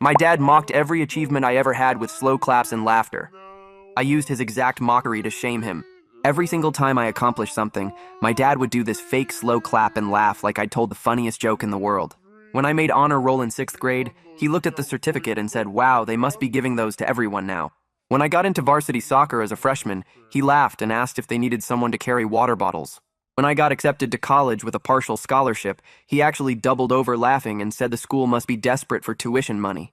My dad mocked every achievement I ever had with slow claps and laughter. I used his exact mockery to shame him. Every single time I accomplished something, my dad would do this fake slow clap and laugh like I'd told the funniest joke in the world. When I made honor roll in 6th grade, he looked at the certificate and said, "Wow, they must be giving those to everyone now." When I got into varsity soccer as a freshman, he laughed and asked if they needed someone to carry water bottles. When I got accepted to college with a partial scholarship, he actually doubled over laughing and said the school must be desperate for tuition money.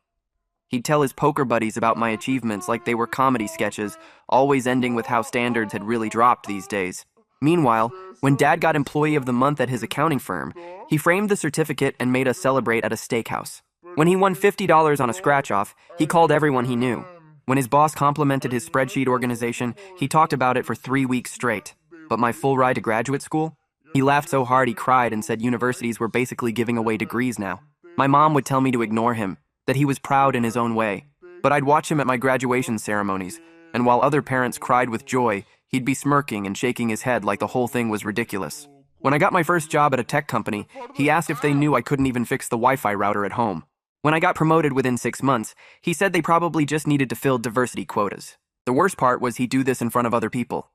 He'd tell his poker buddies about my achievements like they were comedy sketches, always ending with how standards had really dropped these days. Meanwhile, when Dad got Employee of the Month at his accounting firm, he framed the certificate and made us celebrate at a steakhouse. When he won $50 on a scratch-off, he called everyone he knew. When his boss complimented his spreadsheet organization, he talked about it for 3 weeks straight. But my full ride to graduate school? He laughed so hard he cried and said universities were basically giving away degrees now. My mom would tell me to ignore him, that he was proud in his own way. But I'd watch him at my graduation ceremonies, and while other parents cried with joy, he'd be smirking and shaking his head like the whole thing was ridiculous. When I got my first job at a tech company, he asked if they knew I couldn't even fix the Wi-Fi router at home. When I got promoted within 6 months, he said they probably just needed to fill diversity quotas. The worst part was he'd do this in front of other people.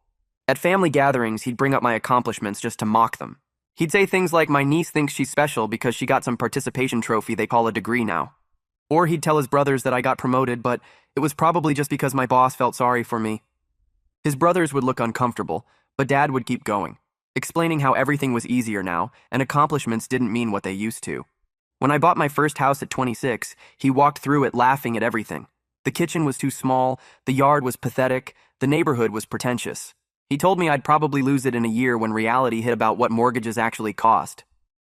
At family gatherings, he'd bring up my accomplishments just to mock them. He'd say things like my niece thinks she's special because she got some participation trophy they call a degree now. Or he'd tell his brothers that I got promoted, but it was probably just because my boss felt sorry for me. His brothers would look uncomfortable, but Dad would keep going, explaining how everything was easier now and accomplishments didn't mean what they used to. When I bought my first house at 26, he walked through it laughing at everything. The kitchen was too small, the yard was pathetic, the neighborhood was pretentious. He told me I'd probably lose it in a year when reality hit about what mortgages actually cost.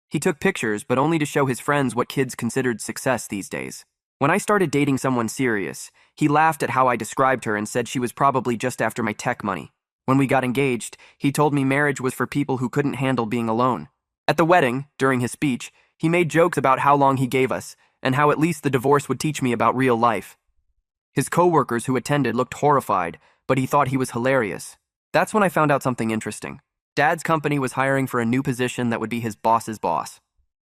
He took pictures, but only to show his friends what kids considered success these days. When I started dating someone serious, he laughed at how I described her and said she was probably just after my tech money. When we got engaged, he told me marriage was for people who couldn't handle being alone. At the wedding, during his speech, he made jokes about how long he gave us, and how at least the divorce would teach me about real life. His coworkers who attended looked horrified, but he thought he was hilarious. That's when I found out something interesting. Dad's company was hiring for a new position that would be his boss's boss.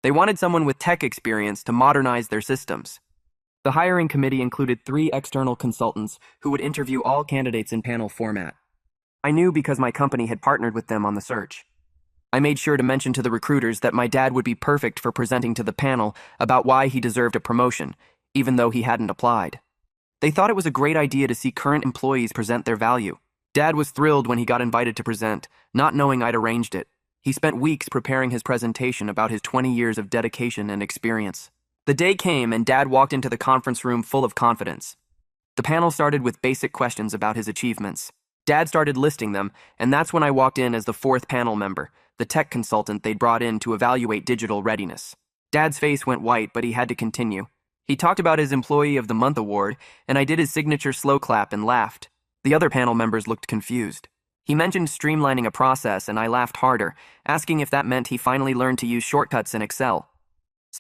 They wanted someone with tech experience to modernize their systems. The hiring committee included 3 external consultants who would interview all candidates in panel format. I knew because my company had partnered with them on the search. I made sure to mention to the recruiters that my dad would be perfect for presenting to the panel about why he deserved a promotion, even though he hadn't applied. They thought it was a great idea to see current employees present their value. Dad was thrilled when he got invited to present, not knowing I'd arranged it. He spent weeks preparing his presentation about his 20 years of dedication and experience. The day came and Dad walked into the conference room full of confidence. The panel started with basic questions about his achievements. Dad started listing them, and that's when I walked in as the 4th panel member, the tech consultant they'd brought in to evaluate digital readiness. Dad's face went white, but he had to continue. He talked about his Employee of the Month award, and I did his signature slow clap and laughed. The other panel members looked confused. He mentioned streamlining a process, and I laughed harder, asking if that meant he finally learned to use shortcuts in Excel.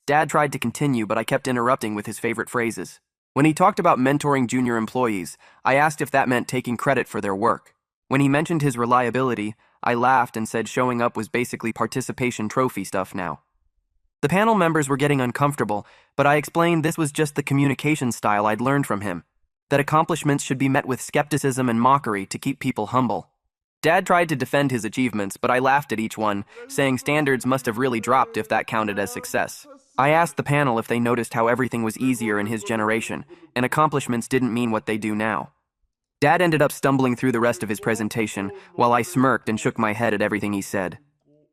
Dad tried to continue, but I kept interrupting with his favorite phrases. When he talked about mentoring junior employees, I asked if that meant taking credit for their work. When he mentioned his reliability, I laughed and said showing up was basically participation trophy stuff now. The panel members were getting uncomfortable, but I explained this was just the communication style I'd learned from him, that accomplishments should be met with skepticism and mockery to keep people humble. Dad tried to defend his achievements, but I laughed at each one, saying standards must have really dropped if that counted as success. I asked the panel if they noticed how everything was easier in his generation, and accomplishments didn't mean what they do now. Dad ended up stumbling through the rest of his presentation, while I smirked and shook my head at everything he said.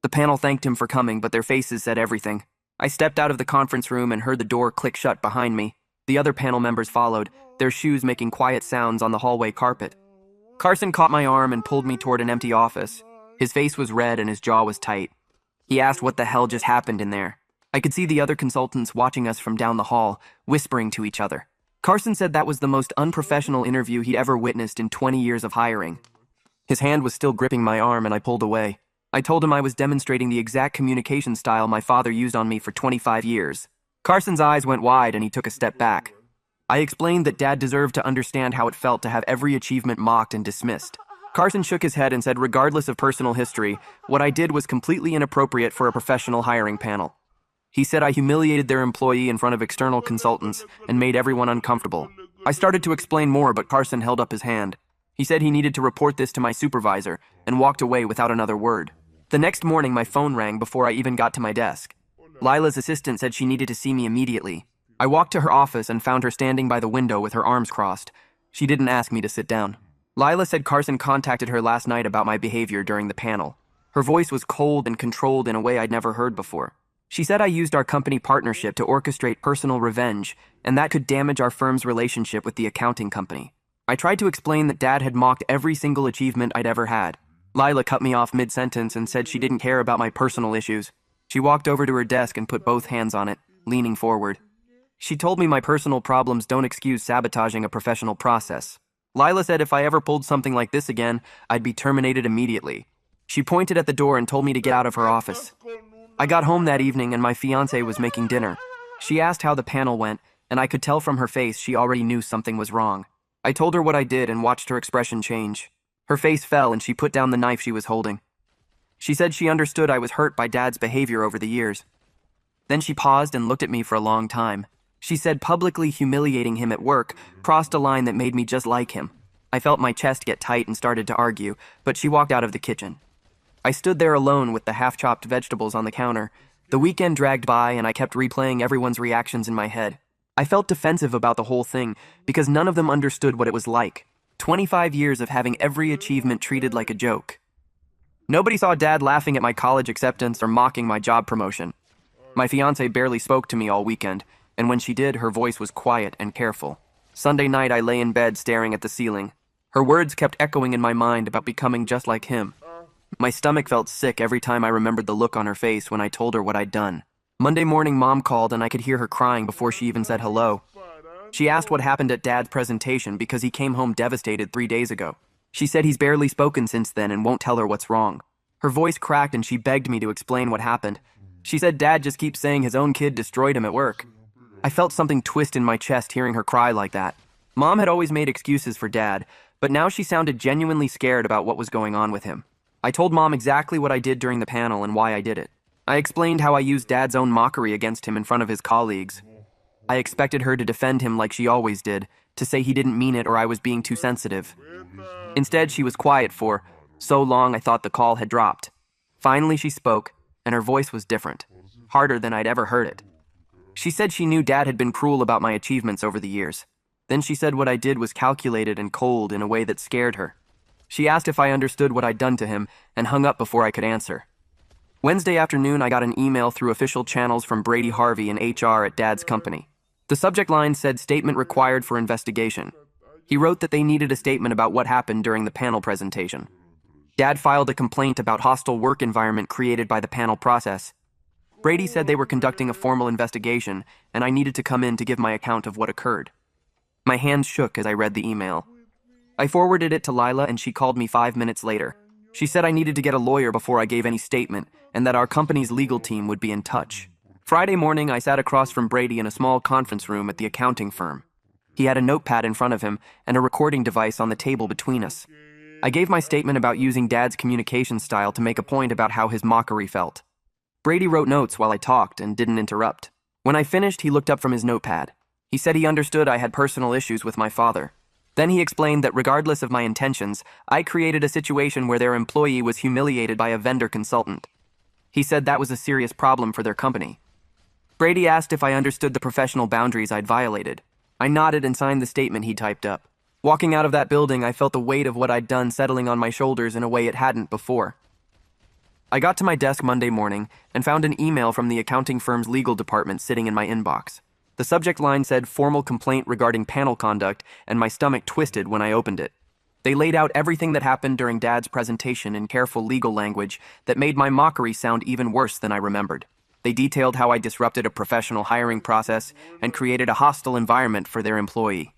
The panel thanked him for coming, but their faces said everything. I stepped out of the conference room and heard the door click shut behind me. The other panel members followed, their shoes making quiet sounds on the hallway carpet. Carson caught my arm and pulled me toward an empty office. His face was red and his jaw was tight. He asked what the hell just happened in there. I could see the other consultants watching us from down the hall, whispering to each other. Carson said that was the most unprofessional interview he'd ever witnessed in 20 years of hiring. His hand was still gripping my arm and I pulled away. I told him I was demonstrating the exact communication style my father used on me for 25 years. Carson's eyes went wide and he took a step back. I explained that Dad deserved to understand how it felt to have every achievement mocked and dismissed. Carson shook his head and said regardless of personal history, what I did was completely inappropriate for a professional hiring panel. He said I humiliated their employee in front of external consultants and made everyone uncomfortable. I started to explain more, but Carson held up his hand. He said he needed to report this to my supervisor and walked away without another word. The next morning, my phone rang before I even got to my desk. Lila's assistant said she needed to see me immediately. I walked to her office and found her standing by the window with her arms crossed. She didn't ask me to sit down. Lila said Carson contacted her last night about my behavior during the panel. Her voice was cold and controlled in a way I'd never heard before. She said I used our company partnership to orchestrate personal revenge, and that could damage our firm's relationship with the accounting company. I tried to explain that Dad had mocked every single achievement I'd ever had. Lila cut me off mid-sentence and said she didn't care about my personal issues. She walked over to her desk and put both hands on it, leaning forward. She told me my personal problems don't excuse sabotaging a professional process. Lila said if I ever pulled something like this again, I'd be terminated immediately. She pointed at the door and told me to get out of her office. I got home that evening and my fiancé was making dinner. She asked how the panel went, and I could tell from her face she already knew something was wrong. I told her what I did and watched her expression change. Her face fell and she put down the knife she was holding. She said she understood I was hurt by Dad's behavior over the years. Then she paused and looked at me for a long time. She said publicly humiliating him at work crossed a line that made me just like him. I felt my chest get tight and started to argue, but she walked out of the kitchen. I stood there alone with the half-chopped vegetables on the counter. The weekend dragged by and I kept replaying everyone's reactions in my head. I felt defensive about the whole thing because none of them understood what it was like. 25 years of having every achievement treated like a joke. Nobody saw Dad laughing at my college acceptance or mocking my job promotion. My fiancé barely spoke to me all weekend, and when she did, her voice was quiet and careful. Sunday night, I lay in bed staring at the ceiling. Her words kept echoing in my mind about becoming just like him. My stomach felt sick every time I remembered the look on her face when I told her what I'd done. Monday morning, Mom called and I could hear her crying before she even said hello. She asked what happened at Dad's presentation because he came home devastated 3 days ago. She said he's barely spoken since then and won't tell her what's wrong. Her voice cracked and she begged me to explain what happened. She said Dad just keeps saying his own kid destroyed him at work. I felt something twist in my chest hearing her cry like that. Mom had always made excuses for Dad, but now she sounded genuinely scared about what was going on with him. I told Mom exactly what I did during the panel and why I did it. I explained how I used Dad's own mockery against him in front of his colleagues. I expected her to defend him like she always did, to say he didn't mean it or I was being too sensitive. Instead, she was quiet for so long I thought the call had dropped. Finally, she spoke, and her voice was different, harder than I'd ever heard it. She said she knew Dad had been cruel about my achievements over the years. Then she said what I did was calculated and cold in a way that scared her. She asked if I understood what I'd done to him and hung up before I could answer. Wednesday afternoon, I got an email through official channels from Brady Harvey in HR at Dad's company. The subject line said statement required for investigation. He wrote that they needed a statement about what happened during the panel presentation. Dad filed a complaint about hostile work environment created by the panel process. Brady said they were conducting a formal investigation, and I needed to come in to give my account of what occurred. My hands shook as I read the email. I forwarded it to Lila, and she called me 5 minutes later. She said I needed to get a lawyer before I gave any statement, and that our company's legal team would be in touch. Friday morning, I sat across from Brady in a small conference room at the accounting firm. He had a notepad in front of him and a recording device on the table between us. I gave my statement about using Dad's communication style to make a point about how his mockery felt. Brady wrote notes while I talked and didn't interrupt. When I finished, he looked up from his notepad. He said he understood I had personal issues with my father. Then he explained that regardless of my intentions, I created a situation where their employee was humiliated by a vendor consultant. He said that was a serious problem for their company. Brady asked if I understood the professional boundaries I'd violated. I nodded and signed the statement he typed up. Walking out of that building, I felt the weight of what I'd done settling on my shoulders in a way it hadn't before. I got to my desk Monday morning and found an email from the accounting firm's legal department sitting in my inbox. The subject line said formal complaint regarding panel conduct, and my stomach twisted when I opened it. They laid out everything that happened during Dad's presentation in careful legal language that made my mockery sound even worse than I remembered. They detailed how I disrupted a professional hiring process and created a hostile environment for their employee.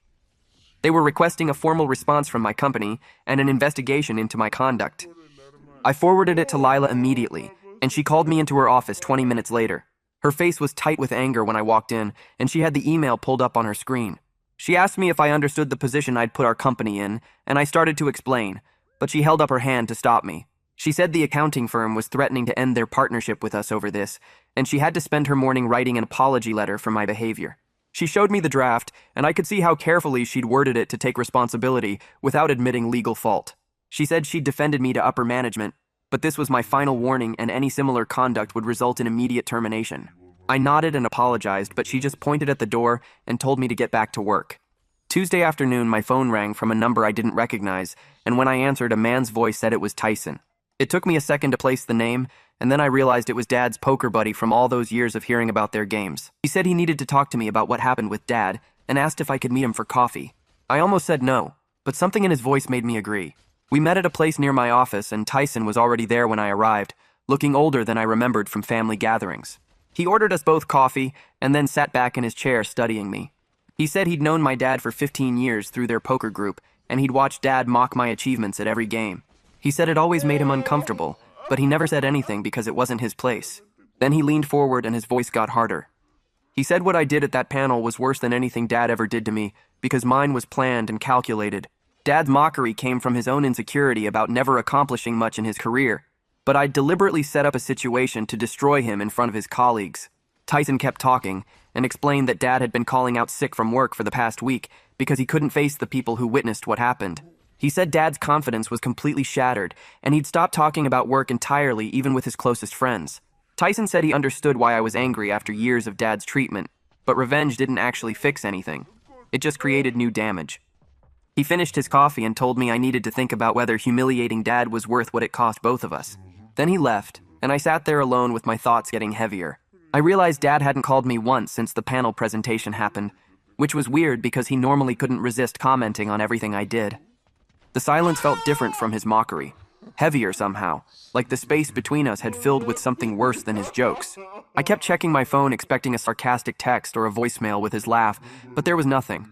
They were requesting a formal response from my company and an investigation into my conduct. I forwarded it to Lila immediately, and she called me into her office 20 minutes later. Her face was tight with anger when I walked in, and she had the email pulled up on her screen. She asked me if I understood the position I'd put our company in, and I started to explain, but she held up her hand to stop me. She said the accounting firm was threatening to end their partnership with us over this, and she had to spend her morning writing an apology letter for my behavior. She showed me the draft, and I could see how carefully she'd worded it to take responsibility without admitting legal fault. She said she'd defended me to upper management, but this was my final warning and any similar conduct would result in immediate termination. I nodded and apologized, but she just pointed at the door and told me to get back to work. Tuesday afternoon, my phone rang from a number I didn't recognize, and when I answered, a man's voice said it was Tyson. It took me a second to place the name, and then I realized it was Dad's poker buddy from all those years of hearing about their games. He said he needed to talk to me about what happened with Dad, and asked if I could meet him for coffee. I almost said no, but something in his voice made me agree. We met at a place near my office, and Tyson was already there when I arrived, looking older than I remembered from family gatherings. He ordered us both coffee, and then sat back in his chair studying me. He said he'd known my dad for 15 years through their poker group, and he'd watched Dad mock my achievements at every game. He said it always made him uncomfortable, but he never said anything because it wasn't his place. Then he leaned forward and his voice got harder. He said what I did at that panel was worse than anything Dad ever did to me, because mine was planned and calculated. Dad's mockery came from his own insecurity about never accomplishing much in his career, but I'd deliberately set up a situation to destroy him in front of his colleagues. Tyson kept talking and explained that Dad had been calling out sick from work for the past week because he couldn't face the people who witnessed what happened. He said Dad's confidence was completely shattered, and he'd stopped talking about work entirely, even with his closest friends. Tyson said he understood why I was angry after years of Dad's treatment, but revenge didn't actually fix anything. It just created new damage. He finished his coffee and told me I needed to think about whether humiliating Dad was worth what it cost both of us. Then he left, and I sat there alone with my thoughts getting heavier. I realized Dad hadn't called me once since the panel presentation happened, which was weird because he normally couldn't resist commenting on everything I did. The silence felt different from his mockery, heavier somehow, like the space between us had filled with something worse than his jokes. I kept checking my phone expecting a sarcastic text or a voicemail with his laugh, but there was nothing.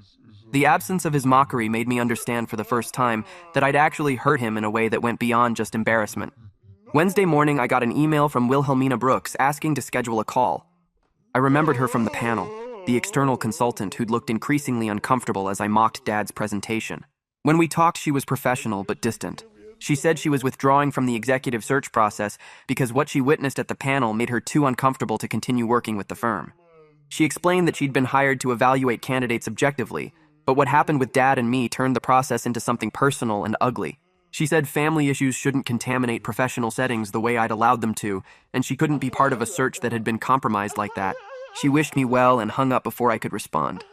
The absence of his mockery made me understand for the first time that I'd actually hurt him in a way that went beyond just embarrassment. Wednesday morning, I got an email from Wilhelmina Brooks asking to schedule a call. I remembered her from the panel, the external consultant who'd looked increasingly uncomfortable as I mocked Dad's presentation. When we talked, she was professional but distant. She said she was withdrawing from the executive search process because what she witnessed at the panel made her too uncomfortable to continue working with the firm. She explained that she'd been hired to evaluate candidates objectively, but what happened with Dad and me turned the process into something personal and ugly. She said family issues shouldn't contaminate professional settings the way I'd allowed them to, and she couldn't be part of a search that had been compromised like that. She wished me well and hung up before I could respond.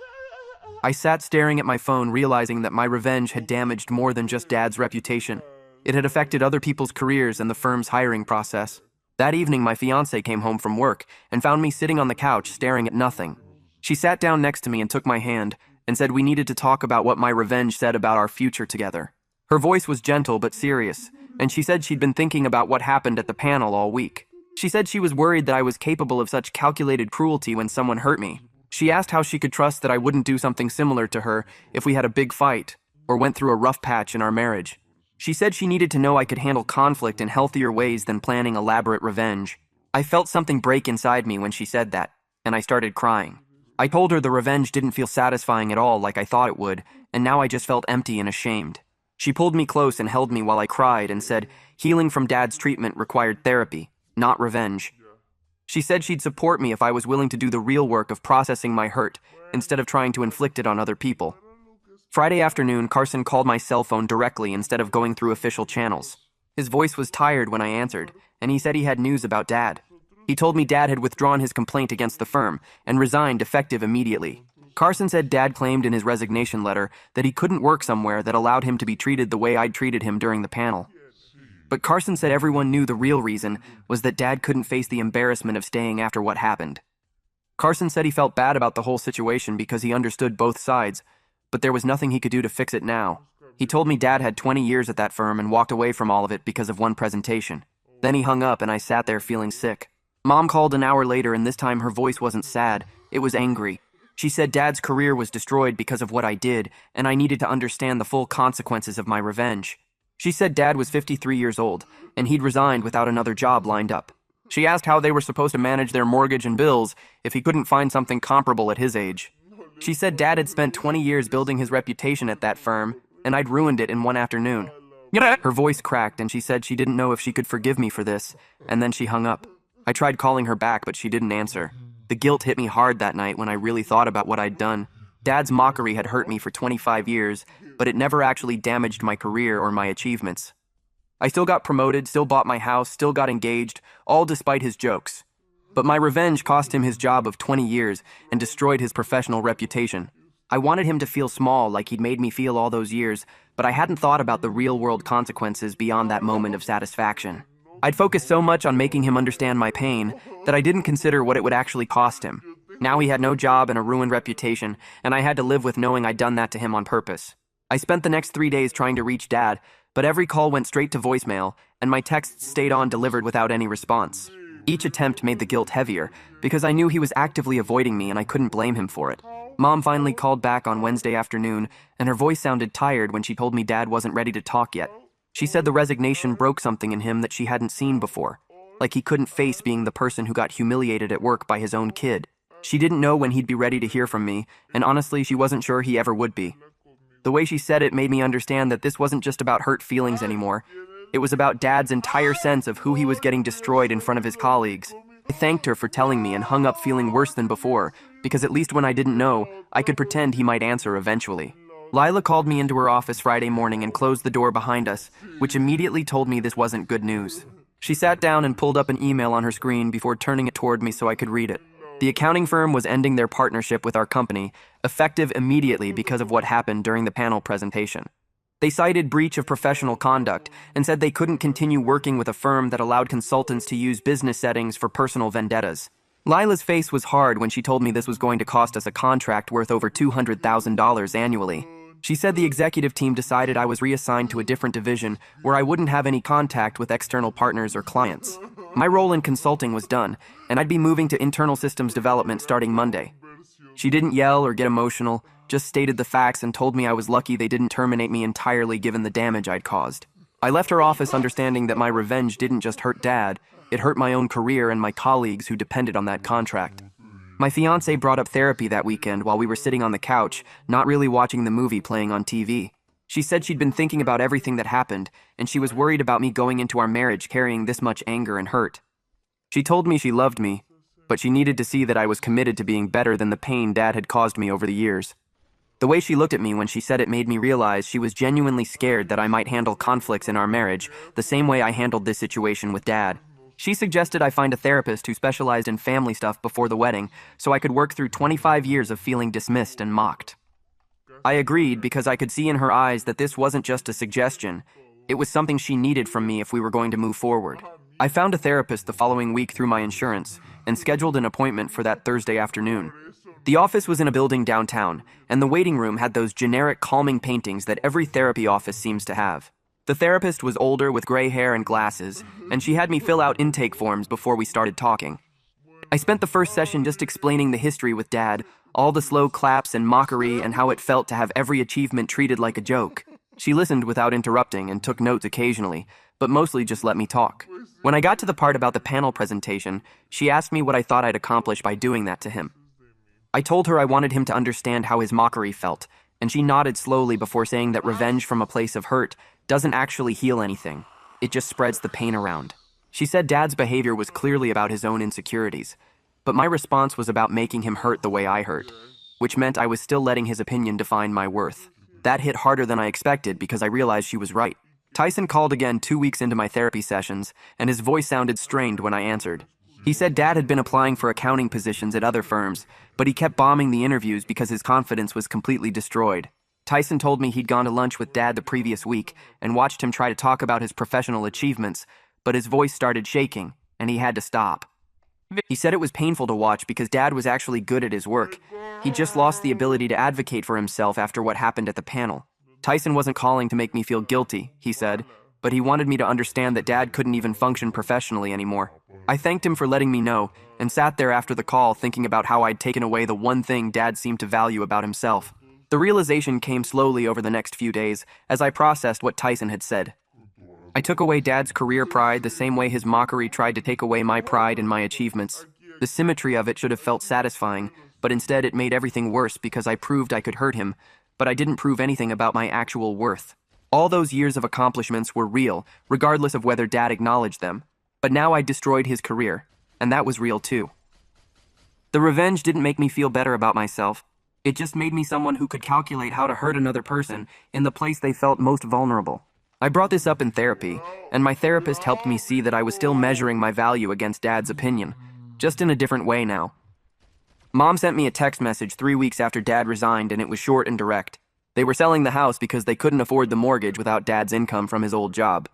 I sat staring at my phone, realizing that my revenge had damaged more than just Dad's reputation. It had affected other people's careers and the firm's hiring process. That evening, my fiancée came home from work and found me sitting on the couch staring at nothing. She sat down next to me and took my hand and said we needed to talk about what my revenge said about our future together. Her voice was gentle but serious, and she said she'd been thinking about what happened at the panel all week. She said she was worried that I was capable of such calculated cruelty when someone hurt me. She asked how she could trust that I wouldn't do something similar to her if we had a big fight or went through a rough patch in our marriage. She said she needed to know I could handle conflict in healthier ways than planning elaborate revenge. I felt something break inside me when she said that, and I started crying. I told her the revenge didn't feel satisfying at all like I thought it would, and now I just felt empty and ashamed. She pulled me close and held me while I cried and said healing from Dad's treatment required therapy, not revenge. She said she'd support me if I was willing to do the real work of processing my hurt instead of trying to inflict it on other people. Friday afternoon, Carson called my cell phone directly instead of going through official channels. His voice was tired when I answered, and he said he had news about Dad. He told me Dad had withdrawn his complaint against the firm and resigned effective immediately. Carson said Dad claimed in his resignation letter that he couldn't work somewhere that allowed him to be treated the way I'd treated him during the panel. But Carson said everyone knew the real reason was that Dad couldn't face the embarrassment of staying after what happened. Carson said he felt bad about the whole situation because he understood both sides, but there was nothing he could do to fix it now. He told me Dad had 20 years at that firm and walked away from all of it because of one presentation. Then he hung up and I sat there feeling sick. Mom called an hour later, and this time her voice wasn't sad, it was angry. She said Dad's career was destroyed because of what I did, and I needed to understand the full consequences of my revenge. She said Dad was 53 years old, and he'd resigned without another job lined up. She asked how they were supposed to manage their mortgage and bills if he couldn't find something comparable at his age. She said Dad had spent 20 years building his reputation at that firm, and I'd ruined it in one afternoon. Her voice cracked and she said she didn't know if she could forgive me for this, and then she hung up. I tried calling her back, but she didn't answer. The guilt hit me hard that night when I really thought about what I'd done. Dad's mockery had hurt me for 25 years, but it never actually damaged my career or my achievements. I still got promoted, still bought my house, still got engaged, all despite his jokes. But my revenge cost him his job of 20 years and destroyed his professional reputation. I wanted him to feel small like he'd made me feel all those years, but I hadn't thought about the real-world consequences beyond that moment of satisfaction. I'd focused so much on making him understand my pain that I didn't consider what it would actually cost him. Now he had no job and a ruined reputation, and I had to live with knowing I'd done that to him on purpose. I spent the next 3 days trying to reach Dad, but every call went straight to voicemail, and my texts stayed on delivered without any response. Each attempt made the guilt heavier, because I knew he was actively avoiding me and I couldn't blame him for it. Mom finally called back on Wednesday afternoon, and her voice sounded tired when she told me Dad wasn't ready to talk yet. She said the resignation broke something in him that she hadn't seen before, like he couldn't face being the person who got humiliated at work by his own kid. She didn't know when he'd be ready to hear from me, and honestly, she wasn't sure he ever would be. The way she said it made me understand that this wasn't just about hurt feelings anymore. It was about Dad's entire sense of who he was getting destroyed in front of his colleagues. I thanked her for telling me and hung up feeling worse than before, because at least when I didn't know, I could pretend he might answer eventually. Lila called me into her office Friday morning and closed the door behind us, which immediately told me this wasn't good news. She sat down and pulled up an email on her screen before turning it toward me so I could read it. The accounting firm was ending their partnership with our company, effective immediately because of what happened during the panel presentation. They cited breach of professional conduct and said they couldn't continue working with a firm that allowed consultants to use business settings for personal vendettas. Lila's face was hard when she told me this was going to cost us a contract worth over $200,000 annually. She said the executive team decided I was reassigned to a different division where I wouldn't have any contact with external partners or clients. My role in consulting was done, and I'd be moving to internal systems development starting Monday. She didn't yell or get emotional, just stated the facts and told me I was lucky they didn't terminate me entirely given the damage I'd caused. I left her office understanding that my revenge didn't just hurt Dad, it hurt my own career and my colleagues who depended on that contract. My fiancé brought up therapy that weekend while we were sitting on the couch, not really watching the movie playing on TV. She said she'd been thinking about everything that happened, and she was worried about me going into our marriage carrying this much anger and hurt. She told me she loved me, but she needed to see that I was committed to being better than the pain Dad had caused me over the years. The way she looked at me when she said it made me realize she was genuinely scared that I might handle conflicts in our marriage the same way I handled this situation with Dad. She suggested I find a therapist who specialized in family stuff before the wedding so I could work through 25 years of feeling dismissed and mocked. I agreed because I could see in her eyes that this wasn't just a suggestion. It was something she needed from me if we were going to move forward. I found a therapist the following week through my insurance and scheduled an appointment for that Thursday afternoon. The office was in a building downtown, and the waiting room had those generic calming paintings that every therapy office seems to have. The therapist was older with gray hair and glasses, and she had me fill out intake forms before we started talking. I spent the first session just explaining the history with Dad, all the slow claps and mockery and how it felt to have every achievement treated like a joke. She listened without interrupting and took notes occasionally, but mostly just let me talk. When I got to the part about the panel presentation, she asked me what I thought I'd accomplish by doing that to him. I told her I wanted him to understand how his mockery felt, and she nodded slowly before saying that revenge from a place of hurt doesn't actually heal anything. It just spreads the pain around. She said Dad's behavior was clearly about his own insecurities, but my response was about making him hurt the way I hurt, which meant I was still letting his opinion define my worth. That hit harder than I expected because I realized she was right. Tyson called again 2 weeks into my therapy sessions, and his voice sounded strained when I answered. He said Dad had been applying for accounting positions at other firms, but he kept bombing the interviews because his confidence was completely destroyed. Tyson told me he'd gone to lunch with Dad the previous week and watched him try to talk about his professional achievements, but his voice started shaking, and he had to stop. He said it was painful to watch because Dad was actually good at his work. He just lost the ability to advocate for himself after what happened at the panel. Tyson wasn't calling to make me feel guilty, he said, but he wanted me to understand that Dad couldn't even function professionally anymore. I thanked him for letting me know, and sat there after the call thinking about how I'd taken away the one thing Dad seemed to value about himself. The realization came slowly over the next few days as I processed what Tyson had said. I took away Dad's career pride the same way his mockery tried to take away my pride in my achievements. The symmetry of it should have felt satisfying, but instead it made everything worse because I proved I could hurt him, but I didn't prove anything about my actual worth. All those years of accomplishments were real, regardless of whether Dad acknowledged them. But now I destroyed his career, and that was real too. The revenge didn't make me feel better about myself. It just made me someone who could calculate how to hurt another person in the place they felt most vulnerable. I brought this up in therapy, and my therapist helped me see that I was still measuring my value against Dad's opinion, just in a different way now. Mom sent me a text message 3 weeks after Dad resigned, and it was short and direct. They were selling the house because they couldn't afford the mortgage without Dad's income from his old job.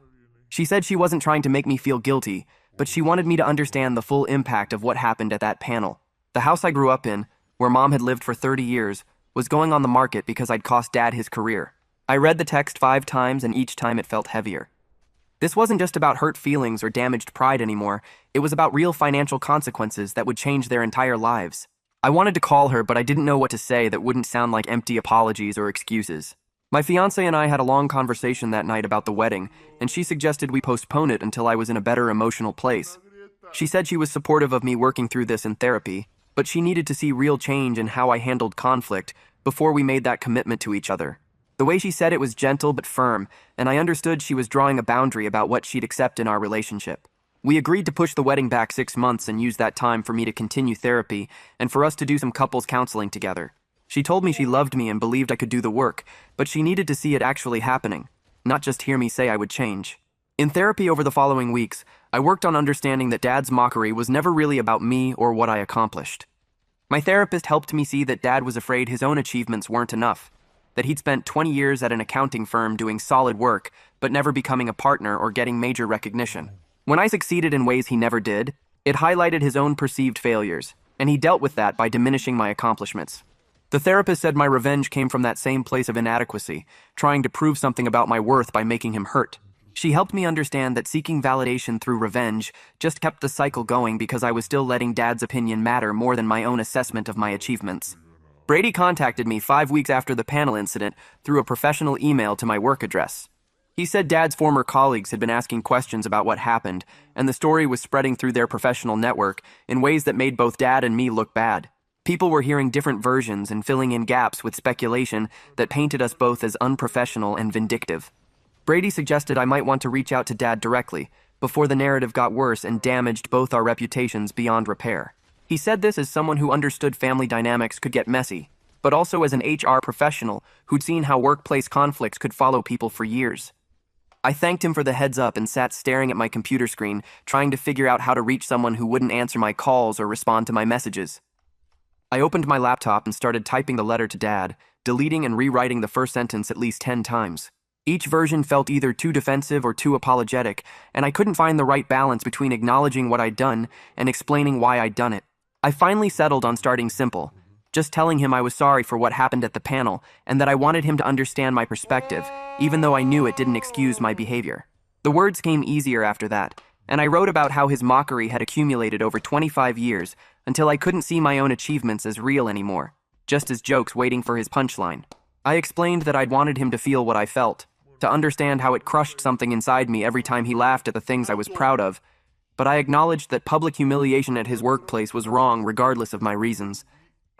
She said she wasn't trying to make me feel guilty, but she wanted me to understand the full impact of what happened at that panel. The house I grew up in, where Mom had lived for 30 years, was going on the market because I'd cost Dad his career. I read the text 5 times, and each time it felt heavier. This wasn't just about hurt feelings or damaged pride anymore. It was about real financial consequences that would change their entire lives. I wanted to call her, but I didn't know what to say that wouldn't sound like empty apologies or excuses. My fiancé and I had a long conversation that night about the wedding, and she suggested we postpone it until I was in a better emotional place. She said she was supportive of me working through this in therapy, but she needed to see real change in how I handled conflict before we made that commitment to each other. The way she said it was gentle but firm, and I understood she was drawing a boundary about what she'd accept in our relationship. We agreed to push the wedding back 6 months and use that time for me to continue therapy and for us to do some couples counseling together. She told me she loved me and believed I could do the work, but she needed to see it actually happening, not just hear me say I would change. In therapy over the following weeks, I worked on understanding that Dad's mockery was never really about me or what I accomplished. My therapist helped me see that Dad was afraid his own achievements weren't enough, that he'd spent 20 years at an accounting firm doing solid work, but never becoming a partner or getting major recognition. When I succeeded in ways he never did, it highlighted his own perceived failures, and he dealt with that by diminishing my accomplishments. The therapist said my revenge came from that same place of inadequacy, trying to prove something about my worth by making him hurt. She helped me understand that seeking validation through revenge just kept the cycle going because I was still letting Dad's opinion matter more than my own assessment of my achievements. Brady contacted me 5 weeks after the panel incident through a professional email to my work address. He said Dad's former colleagues had been asking questions about what happened, and the story was spreading through their professional network in ways that made both Dad and me look bad. People were hearing different versions and filling in gaps with speculation that painted us both as unprofessional and vindictive. Brady suggested I might want to reach out to Dad directly, before the narrative got worse and damaged both our reputations beyond repair. He said this as someone who understood family dynamics could get messy, but also as an HR professional who'd seen how workplace conflicts could follow people for years. I thanked him for the heads up and sat staring at my computer screen, trying to figure out how to reach someone who wouldn't answer my calls or respond to my messages. I opened my laptop and started typing the letter to Dad, deleting and rewriting the first sentence at least 10 times. Each version felt either too defensive or too apologetic, and I couldn't find the right balance between acknowledging what I'd done and explaining why I'd done it. I finally settled on starting simple, just telling him I was sorry for what happened at the panel and that I wanted him to understand my perspective, even though I knew it didn't excuse my behavior. The words came easier after that, and I wrote about how his mockery had accumulated over 25 years until I couldn't see my own achievements as real anymore, just as jokes waiting for his punchline. I explained that I'd wanted him to feel what I felt, to understand how it crushed something inside me every time he laughed at the things I was proud of, but I acknowledged that public humiliation at his workplace was wrong regardless of my reasons.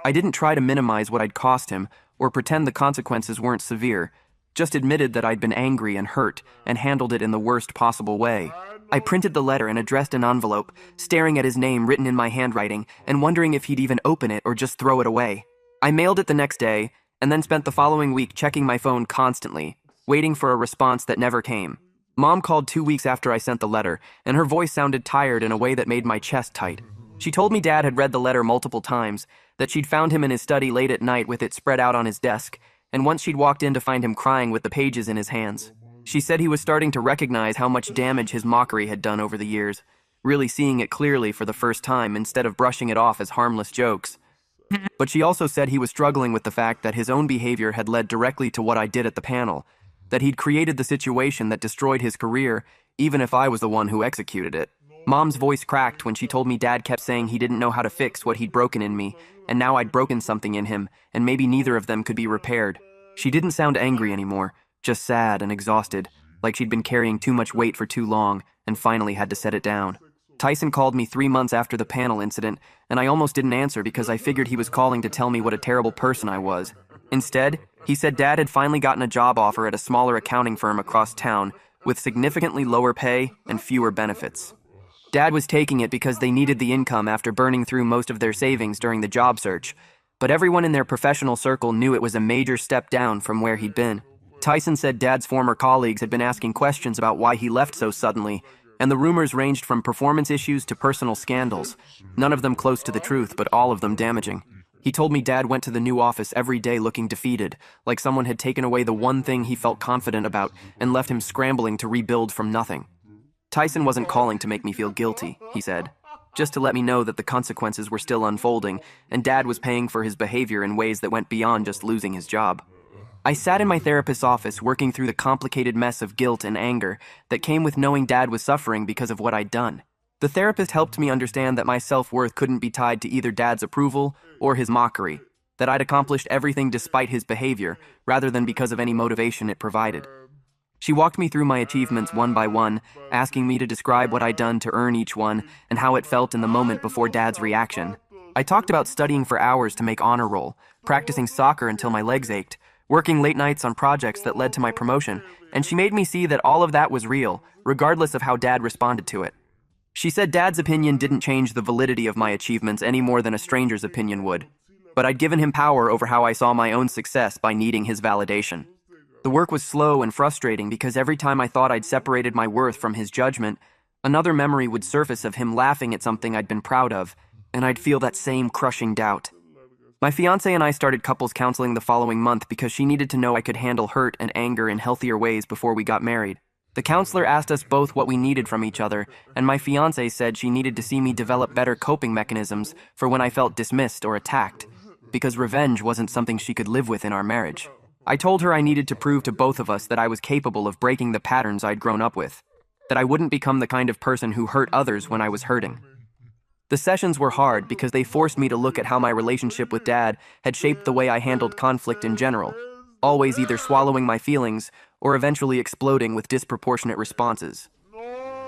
I didn't try to minimize what I'd cost him or pretend the consequences weren't severe, just admitted that I'd been angry and hurt and handled it in the worst possible way. I printed the letter and addressed an envelope, staring at his name written in my handwriting and wondering if he'd even open it or just throw it away. I mailed it the next day and then spent the following week checking my phone constantly, waiting for a response that never came. Mom called 2 weeks after I sent the letter, and her voice sounded tired in a way that made my chest tight. She told me Dad had read the letter multiple times, that she'd found him in his study late at night with it spread out on his desk, and once she'd walked in to find him crying with the pages in his hands. She said he was starting to recognize how much damage his mockery had done over the years, really seeing it clearly for the first time instead of brushing it off as harmless jokes. But she also said he was struggling with the fact that his own behavior had led directly to what I did at the panel, that he'd created the situation that destroyed his career, even if I was the one who executed it. Mom's voice cracked when she told me Dad kept saying he didn't know how to fix what he'd broken in me, and now I'd broken something in him, and maybe neither of them could be repaired. She didn't sound angry anymore, just sad and exhausted, like she'd been carrying too much weight for too long and finally had to set it down. Tyson called me 3 months after the panel incident, and I almost didn't answer because I figured he was calling to tell me what a terrible person I was. Instead, He said Dad had finally gotten a job offer at a smaller accounting firm across town with significantly lower pay and fewer benefits. Dad was taking it because they needed the income after burning through most of their savings during the job search, but everyone in their professional circle knew it was a major step down from where he'd been. Tyson said Dad's former colleagues had been asking questions about why he left so suddenly, and the rumors ranged from performance issues to personal scandals, none of them close to the truth, but all of them damaging. He told me Dad went to the new office every day looking defeated, like someone had taken away the one thing he felt confident about and left him scrambling to rebuild from nothing. Tyson wasn't calling to make me feel guilty, he said, just to let me know that the consequences were still unfolding, and Dad was paying for his behavior in ways that went beyond just losing his job. I sat in my therapist's office working through the complicated mess of guilt and anger that came with knowing Dad was suffering because of what I'd done. The therapist helped me understand that my self-worth couldn't be tied to either Dad's approval or his mockery, that I'd accomplished everything despite his behavior, rather than because of any motivation it provided. She walked me through my achievements one by one, asking me to describe what I'd done to earn each one and how it felt in the moment before Dad's reaction. I talked about studying for hours to make honor roll, practicing soccer until my legs ached, working late nights on projects that led to my promotion, and she made me see that all of that was real, regardless of how Dad responded to it. She said Dad's opinion didn't change the validity of my achievements any more than a stranger's opinion would, but I'd given him power over how I saw my own success by needing his validation. The work was slow and frustrating because every time I thought I'd separated my worth from his judgment, another memory would surface of him laughing at something I'd been proud of, and I'd feel that same crushing doubt. My fiancé and I started couples counseling the following month because she needed to know I could handle hurt and anger in healthier ways before we got married. The counselor asked us both what we needed from each other, and my fiancé said she needed to see me develop better coping mechanisms for when I felt dismissed or attacked, because revenge wasn't something she could live with in our marriage. I told her I needed to prove to both of us that I was capable of breaking the patterns I'd grown up with, that I wouldn't become the kind of person who hurt others when I was hurting. The sessions were hard because they forced me to look at how my relationship with Dad had shaped the way I handled conflict in general, always either swallowing my feelings or eventually exploding with disproportionate responses.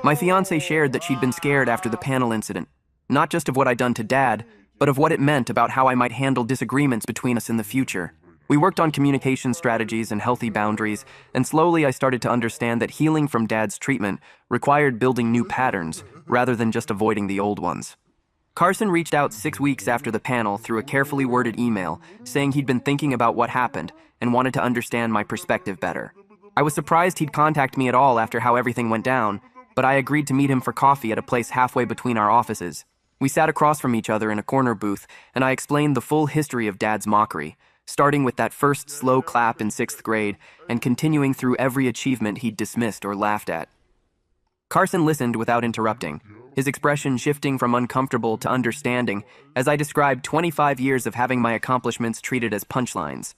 My fiancé shared that she'd been scared after the panel incident, not just of what I'd done to Dad, but of what it meant about how I might handle disagreements between us in the future. We worked on communication strategies and healthy boundaries, and slowly I started to understand that healing from Dad's treatment required building new patterns rather than just avoiding the old ones. Carson reached out 6 weeks after the panel through a carefully worded email saying he'd been thinking about what happened and wanted to understand my perspective better. I was surprised he'd contact me at all after how everything went down, but I agreed to meet him for coffee at a place halfway between our offices. We sat across from each other in a corner booth, and I explained the full history of Dad's mockery, starting with that first slow clap in 6th grade and continuing through every achievement he'd dismissed or laughed at. Carson listened without interrupting, his expression shifting from uncomfortable to understanding as I described 25 years of having my accomplishments treated as punchlines.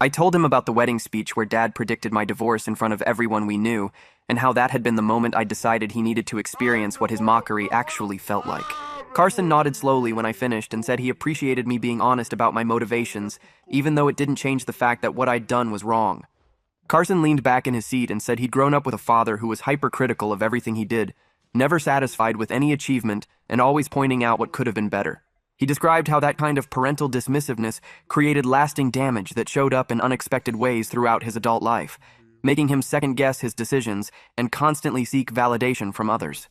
I told him about the wedding speech where Dad predicted my divorce in front of everyone we knew, and how that had been the moment I decided he needed to experience what his mockery actually felt like. Carson nodded slowly when I finished and said he appreciated me being honest about my motivations, even though it didn't change the fact that what I'd done was wrong. Carson leaned back in his seat and said he'd grown up with a father who was hypercritical of everything he did, never satisfied with any achievement and always pointing out what could have been better. He described how that kind of parental dismissiveness created lasting damage that showed up in unexpected ways throughout his adult life, making him second-guess his decisions and constantly seek validation from others.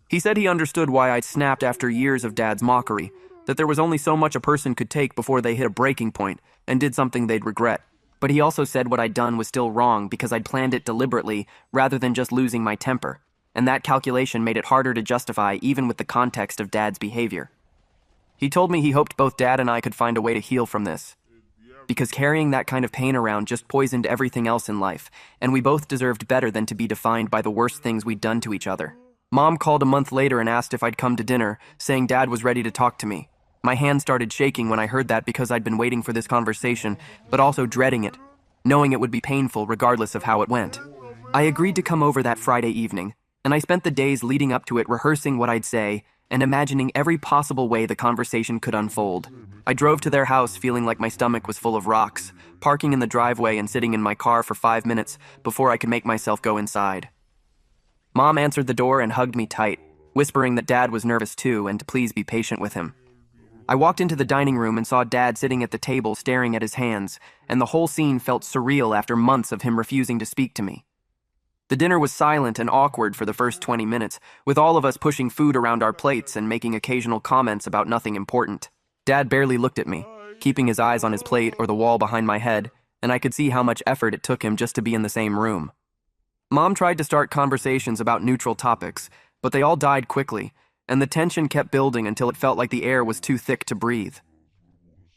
He said he understood why I'd snapped after years of Dad's mockery, that there was only so much a person could take before they hit a breaking point and did something they'd regret. But he also said what I'd done was still wrong because I'd planned it deliberately rather than just losing my temper, and that calculation made it harder to justify even with the context of Dad's behavior. He told me he hoped both Dad and I could find a way to heal from this, because carrying that kind of pain around just poisoned everything else in life, and we both deserved better than to be defined by the worst things we'd done to each other. Mom called a month later and asked if I'd come to dinner, saying Dad was ready to talk to me. My hand started shaking when I heard that because I'd been waiting for this conversation, but also dreading it, knowing it would be painful regardless of how it went. I agreed to come over that Friday evening, and I spent the days leading up to it rehearsing what I'd say and imagining every possible way the conversation could unfold. I drove to their house feeling like my stomach was full of rocks, parking in the driveway and sitting in my car for 5 minutes before I could make myself go inside. Mom answered the door and hugged me tight, whispering that Dad was nervous too and to please be patient with him. I walked into the dining room and saw Dad sitting at the table staring at his hands, and the whole scene felt surreal after months of him refusing to speak to me. The dinner was silent and awkward for the first 20 minutes, with all of us pushing food around our plates and making occasional comments about nothing important. Dad barely looked at me, keeping his eyes on his plate or the wall behind my head, and I could see how much effort it took him just to be in the same room. Mom tried to start conversations about neutral topics, but they all died quickly, and the tension kept building until it felt like the air was too thick to breathe.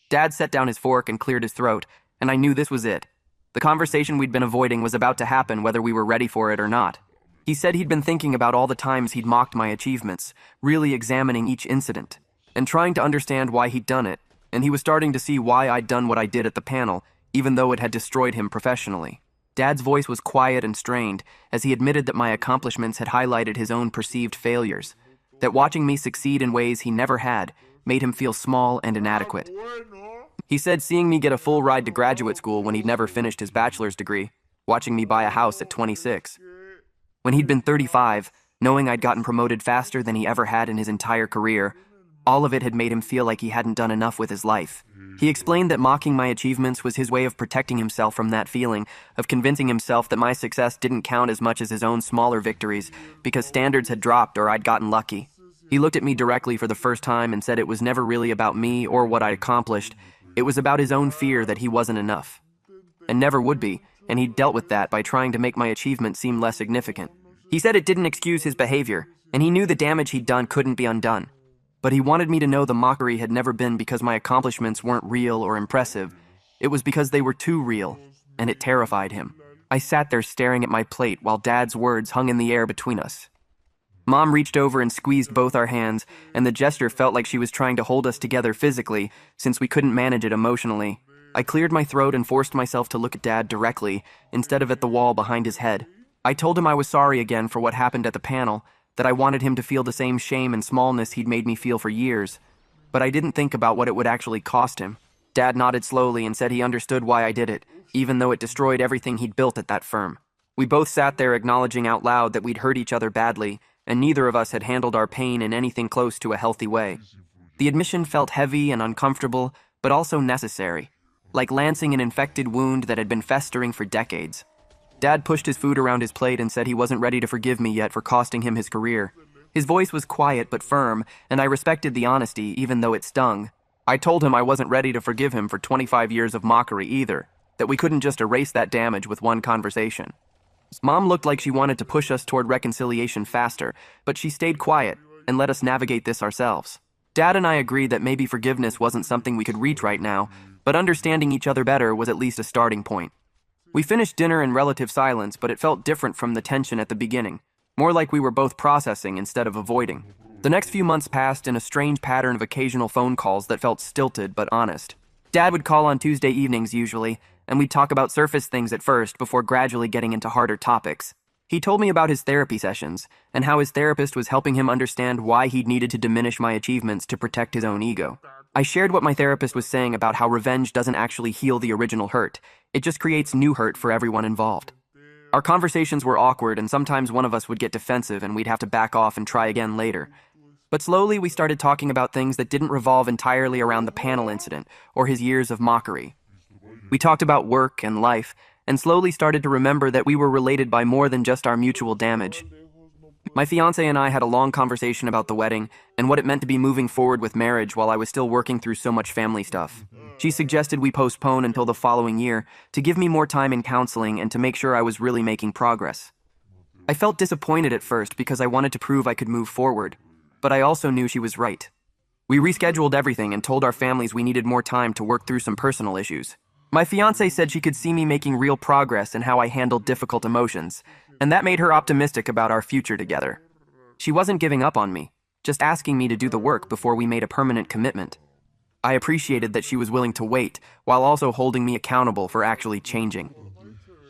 Dad set down his fork and cleared his throat, and I knew this was it. The conversation we'd been avoiding was about to happen whether we were ready for it or not. He said he'd been thinking about all the times he'd mocked my achievements, really examining each incident, and trying to understand why he'd done it, and he was starting to see why I'd done what I did at the panel, even though it had destroyed him professionally. Dad's voice was quiet and strained as he admitted that my accomplishments had highlighted his own perceived failures, that watching me succeed in ways he never had made him feel small and inadequate. He said seeing me get a full ride to graduate school when he'd never finished his bachelor's degree, watching me buy a house at 26. When he'd been 35, knowing I'd gotten promoted faster than he ever had in his entire career, all of it had made him feel like he hadn't done enough with his life. He explained that mocking my achievements was his way of protecting himself from that feeling, of convincing himself that my success didn't count as much as his own smaller victories because standards had dropped or I'd gotten lucky. He looked at me directly for the first time and said it was never really about me or what I'd accomplished. It was about his own fear that he wasn't enough. And never would be, and he'd dealt with that by trying to make my achievement seem less significant. He said it didn't excuse his behavior, and he knew the damage he'd done couldn't be undone. But he wanted me to know the mockery had never been because my accomplishments weren't real or impressive. It was because they were too real, and it terrified him. I sat there staring at my plate while Dad's words hung in the air between us. Mom reached over and squeezed both our hands, and the gesture felt like she was trying to hold us together physically, since we couldn't manage it emotionally. I cleared my throat and forced myself to look at Dad directly, instead of at the wall behind his head. I told him I was sorry again for what happened at the panel, that I wanted him to feel the same shame and smallness he'd made me feel for years. But I didn't think about what it would actually cost him. Dad nodded slowly and said he understood why I did it, even though it destroyed everything he'd built at that firm. We both sat there acknowledging out loud that we'd hurt each other badly, and neither of us had handled our pain in anything close to a healthy way. The admission felt heavy and uncomfortable, but also necessary, like lancing an infected wound that had been festering for decades. Dad pushed his food around his plate and said he wasn't ready to forgive me yet for costing him his career. His voice was quiet but firm, and I respected the honesty even though it stung. I told him I wasn't ready to forgive him for 25 years of mockery either, that we couldn't just erase that damage with one conversation. Mom looked like she wanted to push us toward reconciliation faster, but she stayed quiet and let us navigate this ourselves. Dad and I agreed that maybe forgiveness wasn't something we could reach right now, but understanding each other better was at least a starting point. We finished dinner in relative silence, but it felt different from the tension at the beginning, more like we were both processing instead of avoiding. The next few months passed in a strange pattern of occasional phone calls that felt stilted but honest. Dad would call on Tuesday evenings usually, and we'd talk about surface things at first before gradually getting into harder topics. He told me about his therapy sessions, and how his therapist was helping him understand why he'd needed to diminish my achievements to protect his own ego. I shared what my therapist was saying about how revenge doesn't actually heal the original hurt, it just creates new hurt for everyone involved. Our conversations were awkward, and sometimes one of us would get defensive and we'd have to back off and try again later. But slowly we started talking about things that didn't revolve entirely around the panel incident or his years of mockery. We talked about work and life, and slowly started to remember that we were related by more than just our mutual damage. My fiancé and I had a long conversation about the wedding and what it meant to be moving forward with marriage while I was still working through so much family stuff. She suggested we postpone until the following year to give me more time in counseling and to make sure I was really making progress. I felt disappointed at first because I wanted to prove I could move forward, but I also knew she was right. We rescheduled everything and told our families we needed more time to work through some personal issues. My fiancé said she could see me making real progress in how I handled difficult emotions, and that made her optimistic about our future together. She wasn't giving up on me, just asking me to do the work before we made a permanent commitment. I appreciated that she was willing to wait, while also holding me accountable for actually changing.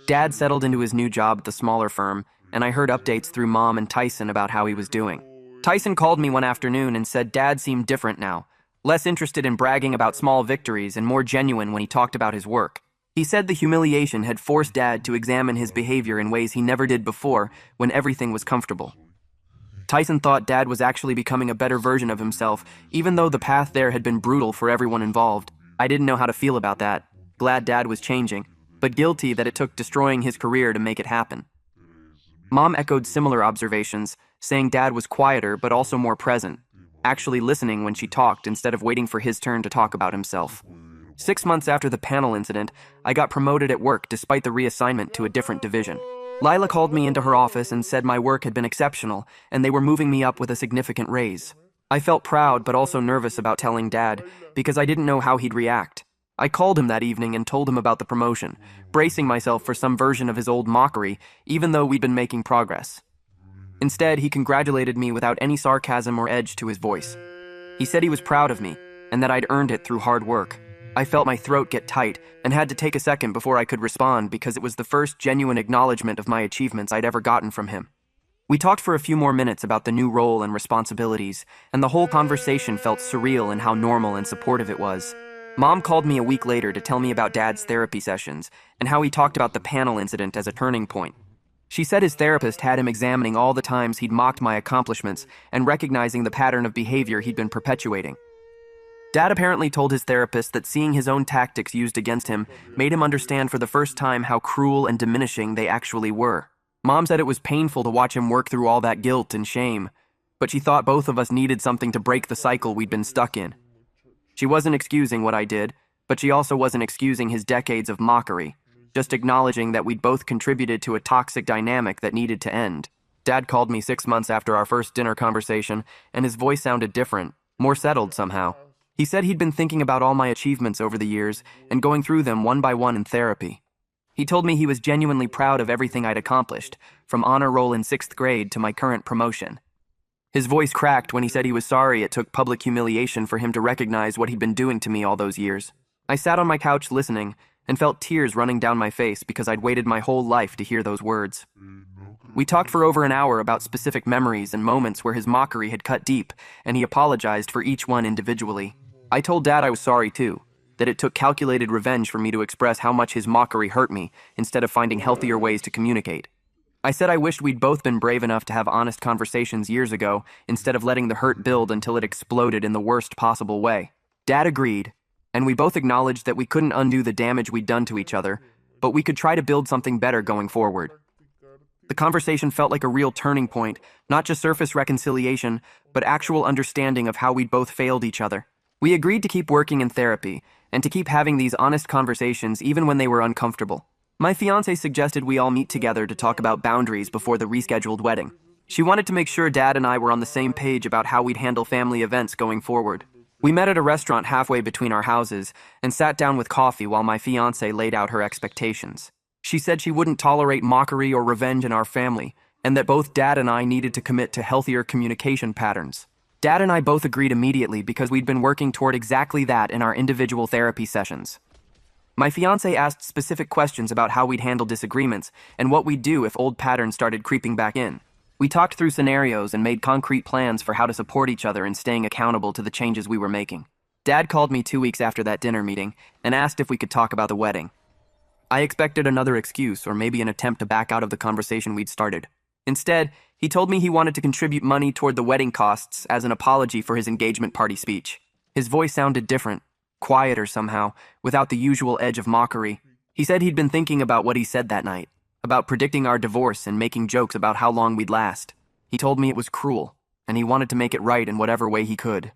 Dad settled into his new job at the smaller firm, and I heard updates through Mom and Tyson about how he was doing. Tyson called me one afternoon and said Dad seemed different now, less interested in bragging about small victories and more genuine when he talked about his work. He said the humiliation had forced Dad to examine his behavior in ways he never did before when everything was comfortable. Tyson thought Dad was actually becoming a better version of himself, even though the path there had been brutal for everyone involved. I didn't know how to feel about that. Glad Dad was changing, but guilty that it took destroying his career to make it happen. Mom echoed similar observations, saying Dad was quieter but also more present, actually listening when she talked instead of waiting for his turn to talk about himself. 6 months after the panel incident, I got promoted at work despite the reassignment to a different division. Lila called me into her office and said my work had been exceptional and they were moving me up with a significant raise. I felt proud but also nervous about telling Dad because I didn't know how he'd react. I called him that evening and told him about the promotion, bracing myself for some version of his old mockery, even though we'd been making progress. Instead, he congratulated me without any sarcasm or edge to his voice. He said he was proud of me and that I'd earned it through hard work. I felt my throat get tight and had to take a second before I could respond because it was the first genuine acknowledgement of my achievements I'd ever gotten from him. We talked for a few more minutes about the new role and responsibilities, and the whole conversation felt surreal in how normal and supportive it was. Mom called me a week later to tell me about Dad's therapy sessions and how he talked about the panel incident as a turning point. She said his therapist had him examining all the times he'd mocked my accomplishments and recognizing the pattern of behavior he'd been perpetuating. Dad apparently told his therapist that seeing his own tactics used against him made him understand for the first time how cruel and diminishing they actually were. Mom said it was painful to watch him work through all that guilt and shame, but she thought both of us needed something to break the cycle we'd been stuck in. She wasn't excusing what I did, but she also wasn't excusing his decades of mockery, just acknowledging that we'd both contributed to a toxic dynamic that needed to end. Dad called me 6 months after our first dinner conversation, and his voice sounded different, more settled somehow. He said he'd been thinking about all my achievements over the years and going through them one by one in therapy. He told me he was genuinely proud of everything I'd accomplished, from honor roll in 6th grade to my current promotion. His voice cracked when he said he was sorry it took public humiliation for him to recognize what he'd been doing to me all those years. I sat on my couch listening and felt tears running down my face because I'd waited my whole life to hear those words. We talked for over an hour about specific memories and moments where his mockery had cut deep, and he apologized for each one individually. I told Dad I was sorry too, that it took calculated revenge for me to express how much his mockery hurt me instead of finding healthier ways to communicate. I said I wished we'd both been brave enough to have honest conversations years ago instead of letting the hurt build until it exploded in the worst possible way. Dad agreed, and we both acknowledged that we couldn't undo the damage we'd done to each other, but we could try to build something better going forward. The conversation felt like a real turning point, not just surface reconciliation, but actual understanding of how we'd both failed each other. We agreed to keep working in therapy and to keep having these honest conversations even when they were uncomfortable. My fiancé suggested we all meet together to talk about boundaries before the rescheduled wedding. She wanted to make sure Dad and I were on the same page about how we'd handle family events going forward. We met at a restaurant halfway between our houses and sat down with coffee while my fiancé laid out her expectations. She said she wouldn't tolerate mockery or revenge in our family, and that both Dad and I needed to commit to healthier communication patterns. Dad and I both agreed immediately because we'd been working toward exactly that in our individual therapy sessions. My fiancé asked specific questions about how we'd handle disagreements and what we'd do if old patterns started creeping back in. We talked through scenarios and made concrete plans for how to support each other in staying accountable to the changes we were making. Dad called me 2 weeks after that dinner meeting and asked if we could talk about the wedding. I expected another excuse or maybe an attempt to back out of the conversation we'd started. Instead, he told me he wanted to contribute money toward the wedding costs as an apology for his engagement party speech. His voice sounded different, quieter somehow, without the usual edge of mockery. He said he'd been thinking about what he said that night, about predicting our divorce and making jokes about how long we'd last. He told me it was cruel, and he wanted to make it right in whatever way he could.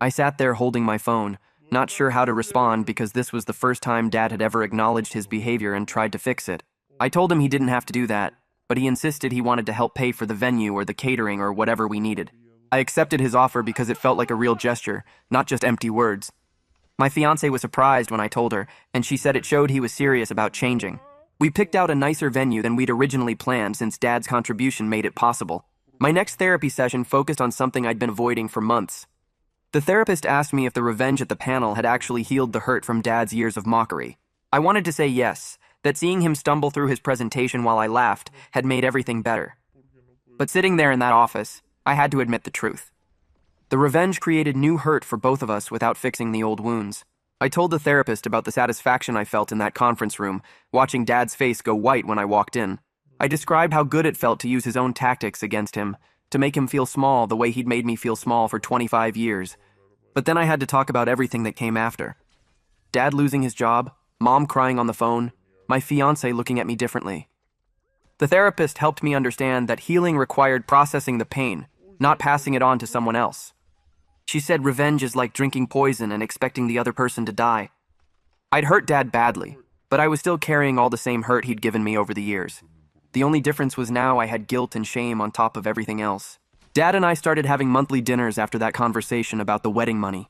I sat there holding my phone, not sure how to respond because this was the first time Dad had ever acknowledged his behavior and tried to fix it. I told him he didn't have to do that, but he insisted he wanted to help pay for the venue or the catering or whatever we needed. I accepted his offer because it felt like a real gesture, not just empty words. My fiancé was surprised when I told her, and she said it showed he was serious about changing. We picked out a nicer venue than we'd originally planned since Dad's contribution made it possible. My next therapy session focused on something I'd been avoiding for months. The therapist asked me if the revenge at the panel had actually healed the hurt from Dad's years of mockery. I wanted to say yes, that seeing him stumble through his presentation while I laughed had made everything better. But sitting there in that office, I had to admit the truth. The revenge created new hurt for both of us without fixing the old wounds. I told the therapist about the satisfaction I felt in that conference room, watching Dad's face go white when I walked in. I described how good it felt to use his own tactics against him, to make him feel small the way he'd made me feel small for 25 years. But then I had to talk about everything that came after. Dad losing his job, Mom crying on the phone, my fiancé looking at me differently. The therapist helped me understand that healing required processing the pain, not passing it on to someone else. She said revenge is like drinking poison and expecting the other person to die. I'd hurt Dad badly, but I was still carrying all the same hurt he'd given me over the years. The only difference was now I had guilt and shame on top of everything else. Dad and I started having monthly dinners after that conversation about the wedding money.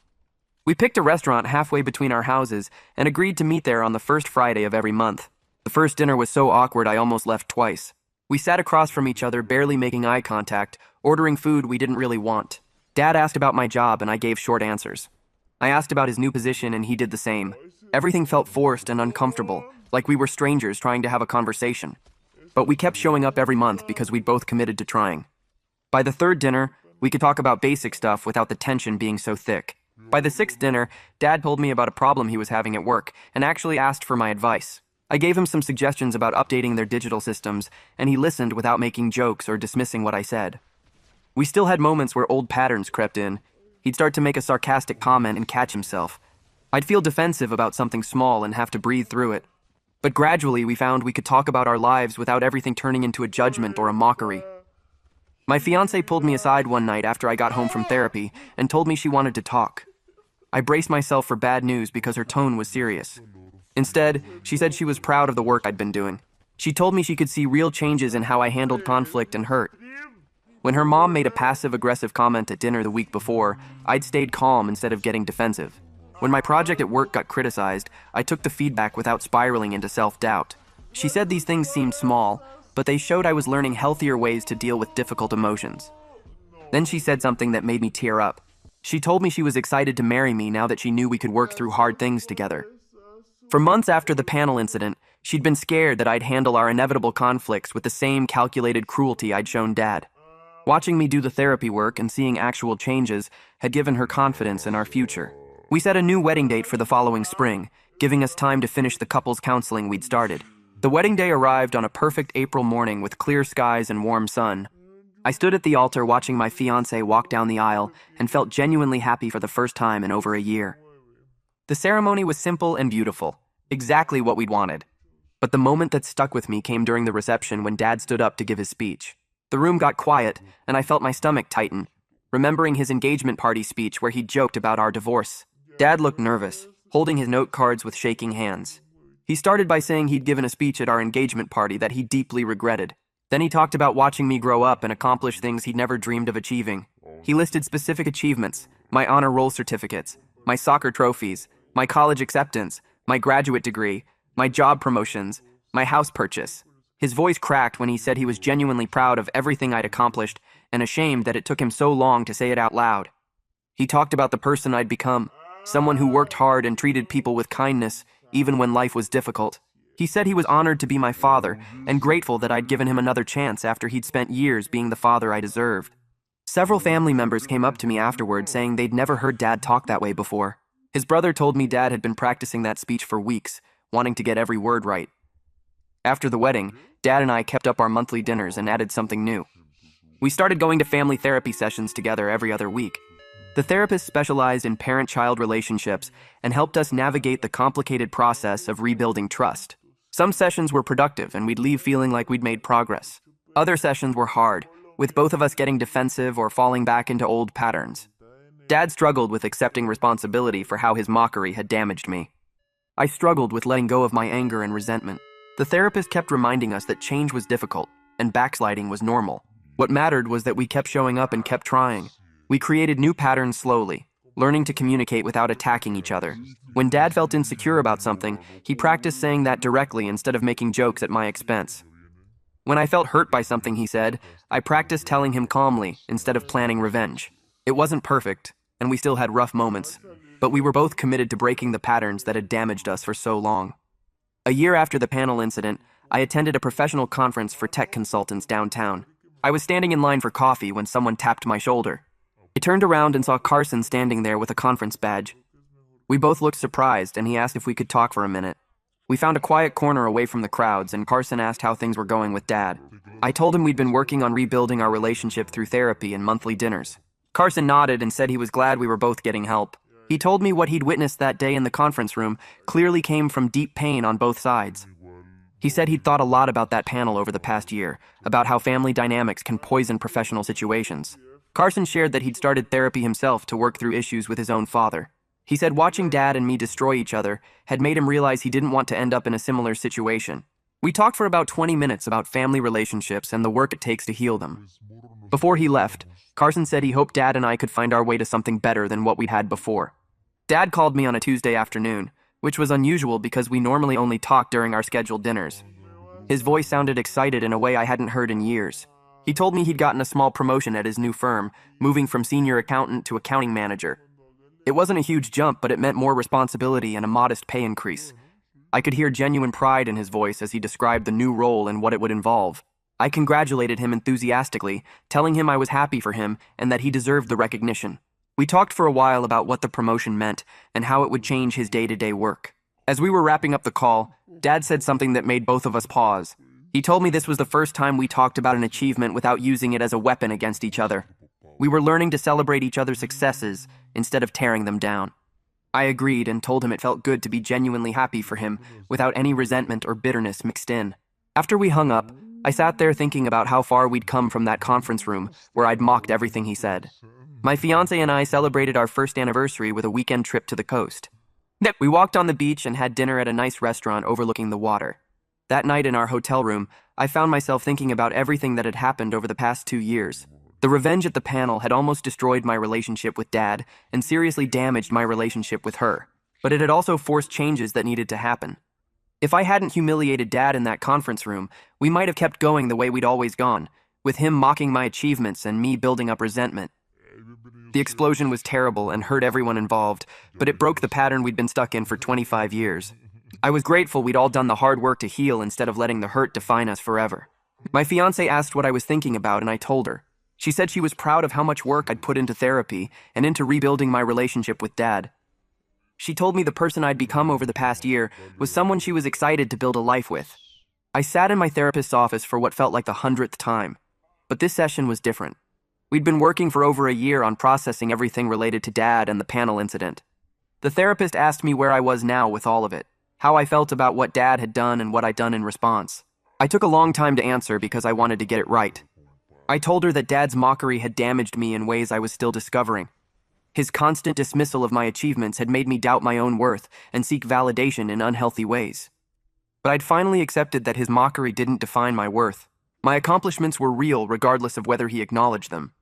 We picked a restaurant halfway between our houses and agreed to meet there on the first Friday of every month. The first dinner was so awkward I almost left twice. We sat across from each other, barely making eye contact, ordering food we didn't really want. Dad asked about my job and I gave short answers. I asked about his new position and he did the same. Everything felt forced and uncomfortable, like we were strangers trying to have a conversation. But we kept showing up every month because we'd both committed to trying. By the third dinner, we could talk about basic stuff without the tension being so thick. By the sixth dinner, Dad told me about a problem he was having at work and actually asked for my advice. I gave him some suggestions about updating their digital systems, and he listened without making jokes or dismissing what I said. We still had moments where old patterns crept in. He'd start to make a sarcastic comment and catch himself. I'd feel defensive about something small and have to breathe through it. But gradually, we found we could talk about our lives without everything turning into a judgment or a mockery. My fiancée pulled me aside one night after I got home from therapy and told me she wanted to talk. I braced myself for bad news because her tone was serious. Instead, she said she was proud of the work I'd been doing. She told me she could see real changes in how I handled conflict and hurt. When her mom made a passive-aggressive comment at dinner the week before, I'd stayed calm instead of getting defensive. When my project at work got criticized, I took the feedback without spiraling into self-doubt. She said these things seemed small, but they showed I was learning healthier ways to deal with difficult emotions. Then she said something that made me tear up. She told me she was excited to marry me now that she knew we could work through hard things together. For months after the panel incident, she'd been scared that I'd handle our inevitable conflicts with the same calculated cruelty I'd shown Dad. Watching me do the therapy work and seeing actual changes had given her confidence in our future. We set a new wedding date for the following spring, giving us time to finish the couples counseling we'd started. The wedding day arrived on a perfect April morning with clear skies and warm sun. I stood at the altar watching my fiancé walk down the aisle and felt genuinely happy for the first time in over a year. The ceremony was simple and beautiful, exactly what we'd wanted. But the moment that stuck with me came during the reception when Dad stood up to give his speech. The room got quiet, and I felt my stomach tighten, remembering his engagement party speech where he joked about our divorce. Dad looked nervous, holding his note cards with shaking hands. He started by saying he'd given a speech at our engagement party that he deeply regretted. Then he talked about watching me grow up and accomplish things he'd never dreamed of achieving. He listed specific achievements, my honor roll certificates, my soccer trophies, my college acceptance, my graduate degree, my job promotions, my house purchase. His voice cracked when he said he was genuinely proud of everything I'd accomplished and ashamed that it took him so long to say it out loud. He talked about the person I'd become, someone who worked hard and treated people with kindness, even when life was difficult. He said he was honored to be my father and grateful that I'd given him another chance after he'd spent years being the father I deserved. Several family members came up to me afterward saying they'd never heard Dad talk that way before. His brother told me Dad had been practicing that speech for weeks, wanting to get every word right. After the wedding, Dad and I kept up our monthly dinners and added something new. We started going to family therapy sessions together every other week. The therapist specialized in parent-child relationships and helped us navigate the complicated process of rebuilding trust. Some sessions were productive and we'd leave feeling like we'd made progress. Other sessions were hard, with both of us getting defensive or falling back into old patterns. Dad struggled with accepting responsibility for how his mockery had damaged me. I struggled with letting go of my anger and resentment. The therapist kept reminding us that change was difficult and backsliding was normal. What mattered was that we kept showing up and kept trying. We created new patterns slowly, learning to communicate without attacking each other. When Dad felt insecure about something, he practiced saying that directly instead of making jokes at my expense. When I felt hurt by something he said, I practiced telling him calmly instead of planning revenge. It wasn't perfect, and we still had rough moments, but we were both committed to breaking the patterns that had damaged us for so long. A year after the panel incident, I attended a professional conference for tech consultants downtown. I was standing in line for coffee when someone tapped my shoulder. I turned around and saw Carson standing there with a conference badge. We both looked surprised, and he asked if we could talk for a minute. We found a quiet corner away from the crowds, and Carson asked how things were going with Dad. I told him we'd been working on rebuilding our relationship through therapy and monthly dinners. Carson nodded and said he was glad we were both getting help. He told me what he'd witnessed that day in the conference room clearly came from deep pain on both sides. He said he'd thought a lot about that panel over the past year, about how family dynamics can poison professional situations. Carson shared that he'd started therapy himself to work through issues with his own father. He said watching Dad and me destroy each other had made him realize he didn't want to end up in a similar situation. We talked for about 20 minutes about family relationships and the work it takes to heal them. Before he left, Carson said he hoped Dad and I could find our way to something better than what we'd had before. Dad called me on a Tuesday afternoon, which was unusual because we normally only talk during our scheduled dinners. His voice sounded excited in a way I hadn't heard in years. He told me he'd gotten a small promotion at his new firm, moving from senior accountant to accounting manager. It wasn't a huge jump, but it meant more responsibility and a modest pay increase. I could hear genuine pride in his voice as he described the new role and what it would involve. I congratulated him enthusiastically, telling him I was happy for him and that he deserved the recognition. We talked for a while about what the promotion meant and how it would change his day-to-day work. As we were wrapping up the call, Dad said something that made both of us pause. He told me this was the first time we talked about an achievement without using it as a weapon against each other. We were learning to celebrate each other's successes instead of tearing them down. I agreed and told him it felt good to be genuinely happy for him without any resentment or bitterness mixed in. After we hung up, I sat there thinking about how far we'd come from that conference room where I'd mocked everything he said. My fiancé and I celebrated our first anniversary with a weekend trip to the coast. We walked on the beach and had dinner at a nice restaurant overlooking the water. That night in our hotel room, I found myself thinking about everything that had happened over the past 2 years. The revenge at the panel had almost destroyed my relationship with Dad and seriously damaged my relationship with her. But it had also forced changes that needed to happen. If I hadn't humiliated Dad in that conference room, we might have kept going the way we'd always gone, with him mocking my achievements and me building up resentment. The explosion was terrible and hurt everyone involved, but it broke the pattern we'd been stuck in for 25 years. I was grateful we'd all done the hard work to heal instead of letting the hurt define us forever. My fiancé asked what I was thinking about, and I told her. She said she was proud of how much work I'd put into therapy and into rebuilding my relationship with Dad. She told me the person I'd become over the past year was someone she was excited to build a life with. I sat in my therapist's office for what felt like the 100th time, but this session was different. We'd been working for over a year on processing everything related to Dad and the panel incident. The therapist asked me where I was now with all of it, how I felt about what Dad had done and what I'd done in response. I took a long time to answer because I wanted to get it right. I told her that Dad's mockery had damaged me in ways I was still discovering. His constant dismissal of my achievements had made me doubt my own worth and seek validation in unhealthy ways. But I'd finally accepted that his mockery didn't define my worth. My accomplishments were real regardless of whether he acknowledged them.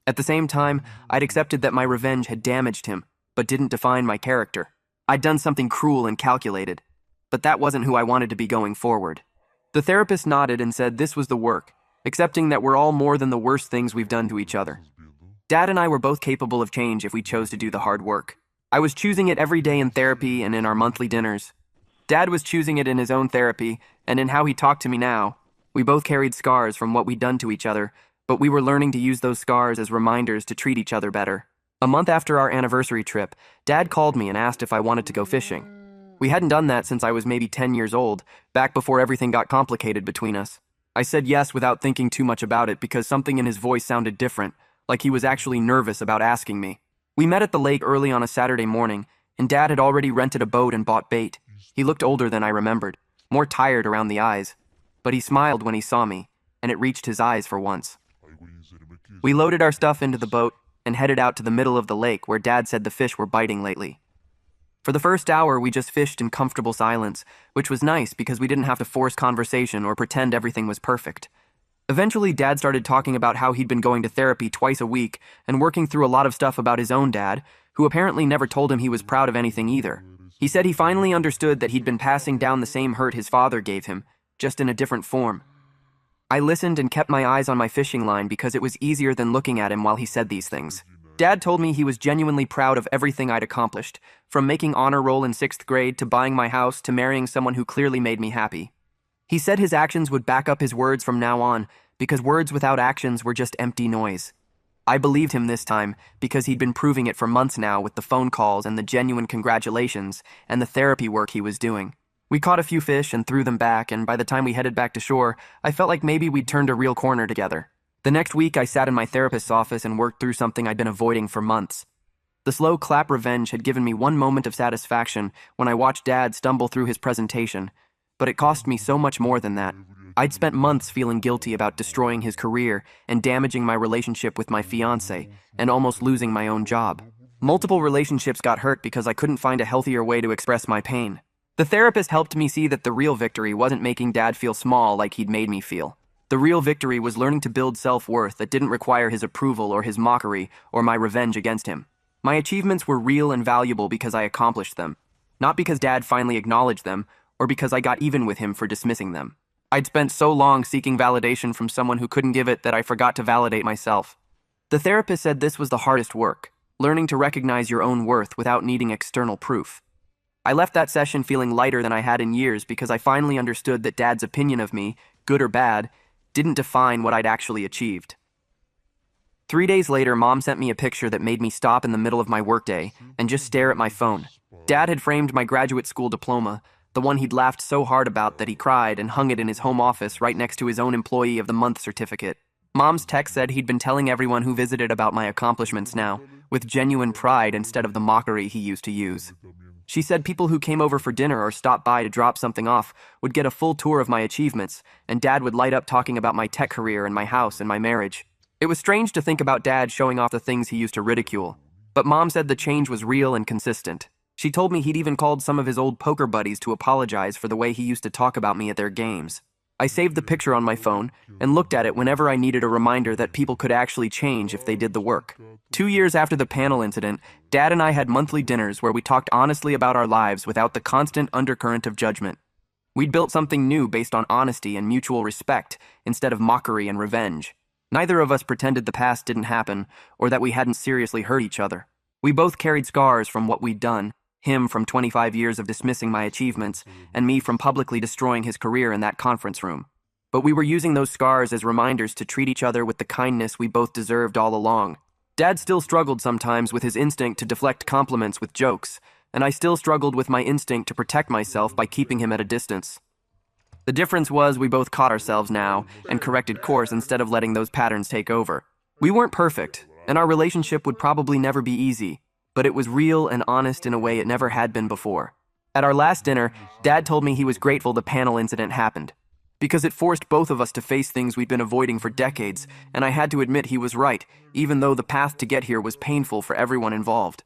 At the same time, I'd accepted that my revenge had damaged him, but didn't define my character. I'd done something cruel and calculated, but that wasn't who I wanted to be going forward. The therapist nodded and said this was the work, accepting that we're all more than the worst things we've done to each other. Dad and I were both capable of change if we chose to do the hard work. I was choosing it every day in therapy and in our monthly dinners. Dad was choosing it in his own therapy and in how he talked to me now. We both carried scars from what we'd done to each other, but we were learning to use those scars as reminders to treat each other better. A month after our anniversary trip, Dad called me and asked if I wanted to go fishing. We hadn't done that since I was maybe 10 years old, back before everything got complicated between us. I said yes without thinking too much about it because something in his voice sounded different, like he was actually nervous about asking me. We met at the lake early on a Saturday morning, and Dad had already rented a boat and bought bait. He looked older than I remembered, more tired around the eyes, but he smiled when he saw me, and it reached his eyes for once. We loaded our stuff into the boat and headed out to the middle of the lake where Dad said the fish were biting lately. For the first hour, we just fished in comfortable silence, which was nice because we didn't have to force conversation or pretend everything was perfect. Eventually, Dad started talking about how he'd been going to therapy twice a week and working through a lot of stuff about his own dad, who apparently never told him he was proud of anything either. He said he finally understood that he'd been passing down the same hurt his father gave him, just in a different form. I listened and kept my eyes on my fishing line because it was easier than looking at him while he said these things. Dad told me he was genuinely proud of everything I'd accomplished, from making honor roll in 6th grade to buying my house to marrying someone who clearly made me happy. He said his actions would back up his words from now on because words without actions were just empty noise. I believed him this time because he'd been proving it for months now with the phone calls and the genuine congratulations and the therapy work he was doing. We caught a few fish and threw them back, and by the time we headed back to shore, I felt like maybe we'd turned a real corner together. The next week, I sat in my therapist's office and worked through something I'd been avoiding for months. The slow clap revenge had given me one moment of satisfaction when I watched Dad stumble through his presentation, but it cost me so much more than that. I'd spent months feeling guilty about destroying his career and damaging my relationship with my fiancé, and almost losing my own job. Multiple relationships got hurt because I couldn't find a healthier way to express my pain. The therapist helped me see that the real victory wasn't making Dad feel small like he'd made me feel. The real victory was learning to build self-worth that didn't require his approval or his mockery or my revenge against him. My achievements were real and valuable because I accomplished them, not because Dad finally acknowledged them or because I got even with him for dismissing them. I'd spent so long seeking validation from someone who couldn't give it that I forgot to validate myself. The therapist said this was the hardest work, learning to recognize your own worth without needing external proof. I left that session feeling lighter than I had in years because I finally understood that Dad's opinion of me, good or bad, didn't define what I'd actually achieved. 3 days later, Mom sent me a picture that made me stop in the middle of my workday and just stare at my phone. Dad had framed my graduate school diploma, the one he'd laughed so hard about that he cried, and hung it in his home office right next to his own Employee of the Month certificate. Mom's text said he'd been telling everyone who visited about my accomplishments now, with genuine pride instead of the mockery he used to use. She said people who came over for dinner or stopped by to drop something off would get a full tour of my achievements, and Dad would light up talking about my tech career and my house and my marriage. It was strange to think about Dad showing off the things he used to ridicule, but Mom said the change was real and consistent. She told me he'd even called some of his old poker buddies to apologize for the way he used to talk about me at their games. I saved the picture on my phone and looked at it whenever I needed a reminder that people could actually change if they did the work. 2 years after the panel incident, Dad and I had monthly dinners where we talked honestly about our lives without the constant undercurrent of judgment. We'd built something new based on honesty and mutual respect instead of mockery and revenge. Neither of us pretended the past didn't happen or that we hadn't seriously hurt each other. We both carried scars from what we'd done, him from 25 years of dismissing my achievements, and me from publicly destroying his career in that conference room. But we were using those scars as reminders to treat each other with the kindness we both deserved all along. Dad still struggled sometimes with his instinct to deflect compliments with jokes, and I still struggled with my instinct to protect myself by keeping him at a distance. The difference was we both caught ourselves now and corrected course instead of letting those patterns take over. We weren't perfect, and our relationship would probably never be easy, but it was real and honest in a way it never had been before. At our last dinner, Dad told me he was grateful the panel incident happened, because it forced both of us to face things we'd been avoiding for decades, and I had to admit he was right, even though the path to get here was painful for everyone involved.